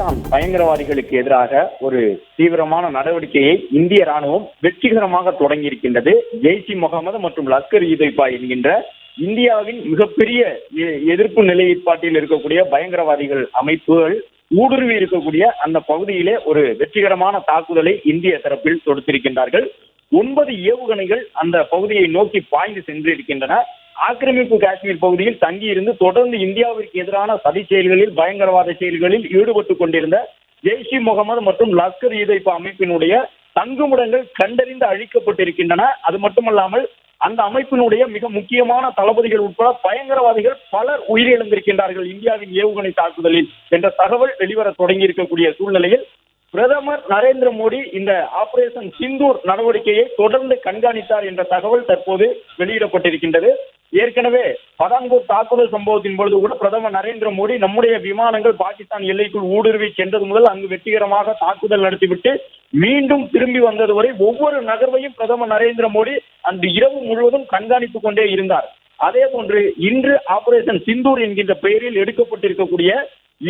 பாகிஸ்தான் பயங்கரவாதிகளுக்கு எதிராக ஒரு தீவிரமான நடவடிக்கையை இந்திய ராணுவம் வெற்றிகரமாக தொடங்கி இருக்கின்றது. ஜெய்ஷ்-இ முகமது மற்றும் லஷ்கர்-இ-தொய்பா என்கின்ற இந்தியாவின் மிகப்பெரிய எதிர்ப்பு நிலைப்பாட்டில் இருக்கக்கூடிய பயங்கரவாதிகள் அமைப்புகள் ஊடுருவி இருக்கக்கூடிய அந்த பகுதியிலே ஒரு வெற்றிகரமான தாக்குதலை இந்திய தரப்பில் தொடுத்திருக்கின்றார்கள். 9 ஏவுகணைகள் அந்த பகுதியை நோக்கி பாய்ந்து சென்றிருக்கின்றன. ஆக்கிரமிப்பு காஷ்மீர் பகுதியில் தங்கியிருந்து தொடர்ந்து இந்தியாவிற்கு எதிரான சதி செயல்களில் பயங்கரவாத செயல்களில் ஈடுபட்டுக் கொண்டிருந்த ஜெய்ஷ்-இ முகமது மற்றும் லஷ்கர்-இ-தொய்பா அமைப்பினுடைய தங்குமிடங்கள் கண்டறிந்து அழிக்கப்பட்டிருக்கின்றன. அது மட்டுமல்லாமல் அந்த அமைப்பினுடைய மிக முக்கியமான தளபதிகள் உட்பட பயங்கரவாதிகள் பலர் உயிரிழந்திருக்கின்றார்கள் இந்தியாவின் ஏவுகணை தாக்குதலில் என்ற தகவல் வெளிவர தொடங்கி இருக்கக்கூடிய சூழ்நிலையில் பிரதமர் நரேந்திர மோடி இந்த ஆபரேஷன் சிந்தூர் நடவடிக்கையை தொடர்ந்து கண்காணித்தார் என்ற தகவல் தற்போது வெளியிடப்பட்டிருக்கின்றது. ஏற்கனவே பதான்கோட் தாக்குதல் சம்பவத்தின் பொழுது கூட பிரதமர் நரேந்திர மோடி நம்முடைய விமானங்கள் பாகிஸ்தான் எல்லைக்குள் ஊடுருவி சென்றது முதல் அங்கு வெற்றிகரமாக தாக்குதல் நடத்திவிட்டு மீண்டும் திரும்பி வந்தது வரை ஒவ்வொரு நகர்வையும் பிரதமர் நரேந்திர மோடி அன்று இரவு முழுவதும் கண்காணித்துக் கொண்டே இருந்தார். அதே போன்று இன்று ஆபரேஷன் சிந்தூர் என்கின்ற பெயரில் எடுக்கப்பட்டிருக்கக்கூடிய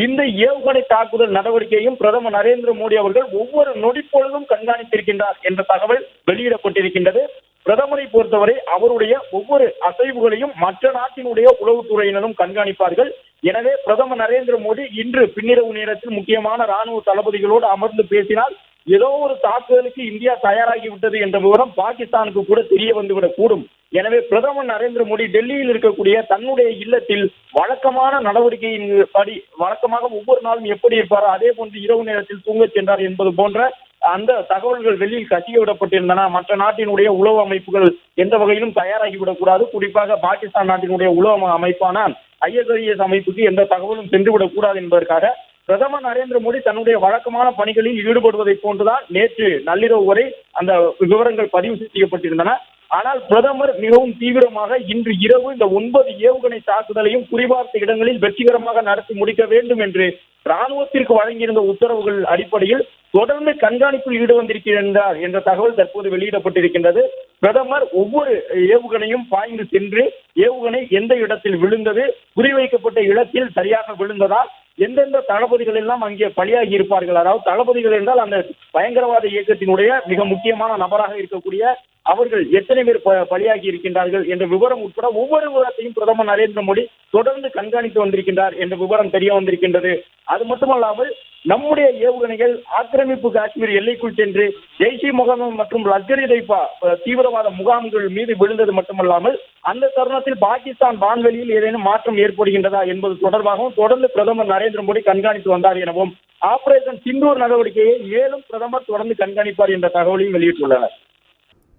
இந்த ஏவுகணை தாக்குதல் நடவடிக்கையும் பிரதமர் நரேந்திர மோடி அவர்கள் ஒவ்வொரு நொடிப்பொழுதும் கண்காணித்திருக்கின்றார் என்ற தகவல் வெளியிடப்பட்டிருக்கின்றது. பிரதமரை பொறுத்தவரை அவருடைய ஒவ்வொரு அசைவுகளையும் மற்ற நாட்டினுடைய உளவுத்துறையினரும் கண்காணிப்பார்கள். எனவே பிரதமர் நரேந்திர மோடி இன்று பின்னிரவு நேரத்தில் முக்கியமான ராணுவ தளபதிகளோடு அமர்ந்து பேசினால் ஏதோ ஒரு தாக்குதலுக்கு இந்தியா தயாராகிவிட்டது என்ற விவரம் பாகிஸ்தானுக்கு கூட தெரிய வந்துவிடக் கூடும். எனவே பிரதமர் நரேந்திர மோடி டெல்லியில் இருக்கக்கூடிய தன்னுடைய இல்லத்தில் வழக்கமான நடவடிக்கையின் படி வழக்கமாக ஒவ்வொரு நாளும் எப்படி இருப்பாரோ அதே போன்று இரவு நேரத்தில் தூங்கச் சென்றார் என்பது போன்ற அந்த தகவல்கள் வெளியில் கசிய விடப்பட்டிருந்தன. மற்ற நாட்டினுடைய உளவு அமைப்புகள் எந்த வகையிலும் தயாராகிவிடக் கூடாது. குறிப்பாக பாகிஸ்தான் நாட்டினுடைய உளவு அமைப்பான ISIS அமைப்புக்கு எந்த தகவலும் சென்றுவிடக் கூடாது என்பதற்காக பிரதமர் நரேந்திர மோடி தன்னுடைய வழக்கமான பணிகளில் ஈடுபடுவதை போன்றுதான் நேற்று நள்ளிரவு வரை அந்த விவரங்கள் பதிவு செய்யப்பட்டிருந்தன. ஆனால் பிரதமர் மிகவும் தீவிரமாக இன்று இரவு இந்த 9 ஏவுகணை தாக்குதலையும் குறிபார்த்த இடங்களில் வெற்றிகரமாக நடத்தி முடிக்க வேண்டும் என்று ராணுவத்திற்கு வழங்கியிருந்த உத்தரவுகள் அடிப்படையில் தொடர்ந்து கண்காணிப்பில் ஈடுபட்டிருக்கின்றார் என்ற தகவல் தற்போது வெளியிடப்பட்டிருக்கின்றது. பிரதமர் ஒவ்வொரு ஏவுகணையும் பாய்ந்து சென்று ஏவுகணை எந்த இடத்தில் விழுந்தது, குறிவைக்கப்பட்ட இடத்தில் சரியாக விழுந்ததா, எந்தெந்த தளபதிகள் எல்லாம் அங்கே பலியாகி இருப்பார்கள், அதாவது தளபதிகள் என்றால் அந்த பயங்கரவாத இயக்கத்தினுடைய மிக முக்கியமான நபராக இருக்கக்கூடிய அவர்கள் எத்தனை பேர் பலியாகி இருக்கின்றார்கள் என்ற விவரம் உட்பட ஒவ்வொரு விவரத்தையும் பிரதமர் நரேந்திர மோடி தொடர்ந்து கண்காணித்து வந்திருக்கின்றார் என்ற விவரம் தெரிய வந்திருக்கின்றது. அது மட்டுமல்லாமல் நம்முடைய ஏவுகணைகள் ஆக்கிரமிப்பு காஷ்மீர் எல்லைக்குள் சென்று ஜெய்ஷ்-இ முகமது மற்றும் லஷ்கர்-இ-தொய்பா தீவிரவாத முகாம்கள் மீது விழுந்தது மட்டுமல்லாமல் அந்த தருணத்தில் பாகிஸ்தான் வான்வெளியில் ஏதேனும் மாற்றம் ஏற்படுகின்றதா என்பது தொடர்பாகவும் தொடர்ந்து பிரதமர் நரேந்திர மோடி கண்காணித்து வந்தார் எனவும் ஆபரேஷன் சிந்தூர் நடவடிக்கையை மேலும் பிரதமர் தொடர்ந்து கண்காணிப்பார் என்ற தகவலையும் வெளியிட்டுள்ளனர்.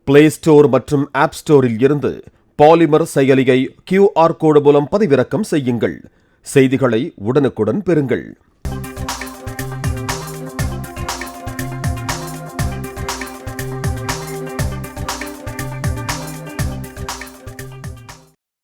பிளே ஸ்டோர் மற்றும் ஆப் ஸ்டோரில் இருந்து பாலிமர் செயலியை QR கோடு மூலம் பதிவிறக்கம் செய்யுங்கள். செய்திகளை உடனுக்குடன் பெறுங்கள்.